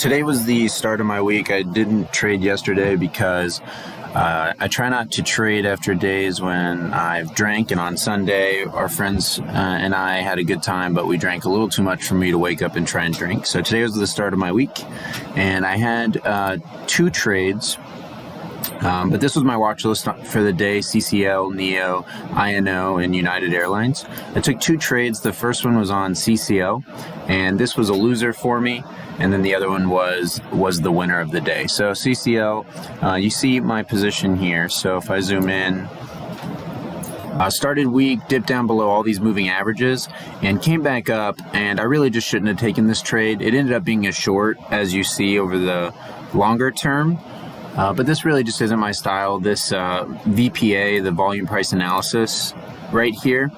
Today was the start of my week. I didn't trade yesterday because I try not to trade after days when I've drank, and on Sunday our friends and I had a good time, but we drank a little too much for me to wake up and try and drink. So today was the start of my week, and I had two trades. But this was my watch list for the day: CCL, NEO, INO, and United Airlines. I took two trades. The first one was on CCL, and this was a loser for me. And then the other one was the winner of the day. So CCL, you see my position here. So if I zoom in, started weak, dipped down below all these moving averages, and came back up. And I really just shouldn't have taken this trade. It ended up being a short, as you see over the longer term. But this really just isn't my style. This VPA, the volume price analysis right here.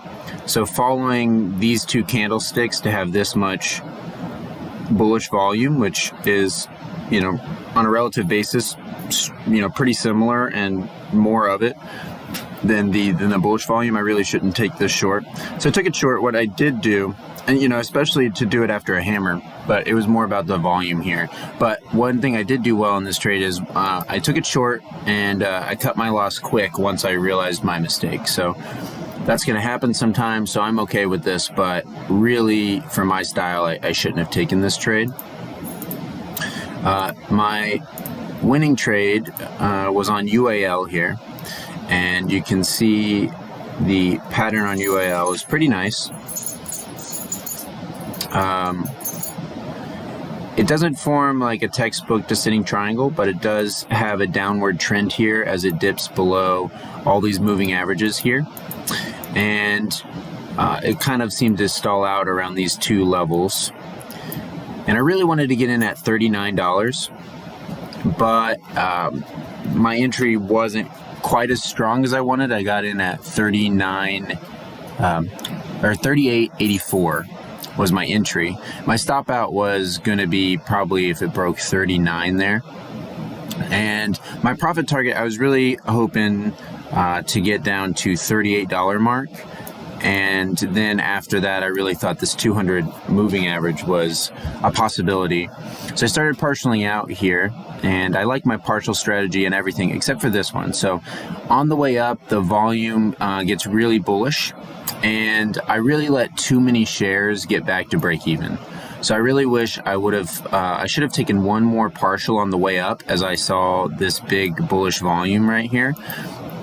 So following these two candlesticks to have this much bullish volume, which is, on a relative basis, pretty similar and more of it than the bullish volume, I really shouldn't take this short. So I took it short. What I did do, and especially to do it after a hammer, but it was more about the volume here. But one thing I did do well in this trade is I took it short, and I cut my loss quick once I realized my mistake. So that's going to happen sometimes, so I'm okay with this, but really, for my style, I shouldn't have taken this trade. My winning trade was on UAL here, and you can see the pattern on UAL is pretty nice. It doesn't form like a textbook descending triangle, but it does have a downward trend here as it dips below all these moving averages here. And it kind of seemed to stall out around these two levels. And I really wanted to get in at $39, but my entry wasn't quite as strong as I wanted. I got in at 38.84 was my entry. My stop out was going to be probably if it broke 39 there. And my profit target, I was really hoping to get down to $38 mark, and then after that I really thought this 200 moving average was a possibility. So I started partialing out here, and I like my partial strategy and everything except for this one. So on the way up, the volume gets really bullish, and I really let too many shares get back to break even. So I really wish I should have taken one more partial on the way up as I saw this big bullish volume right here.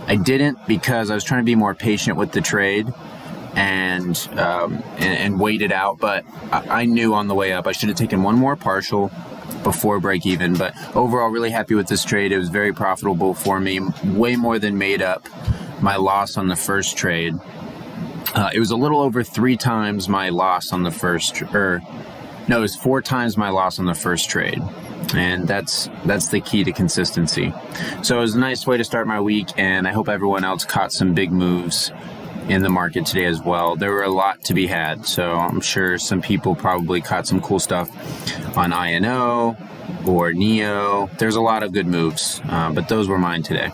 I didn't, because I was trying to be more patient with the trade and wait it out. But I knew on the way up I should have taken one more partial before break even. But overall, really happy with this trade. It was very profitable for me, way more than made up my loss on the first trade. It was a little over 3 times my loss on the first, it was 4 times my loss on the first trade. And that's the key to consistency. So it was a nice way to start my week, and I hope everyone else caught some big moves in the market today as well. There were a lot to be had, so I'm sure some people probably caught some cool stuff on INO or NEO. There's a lot of good moves, but those were mine today.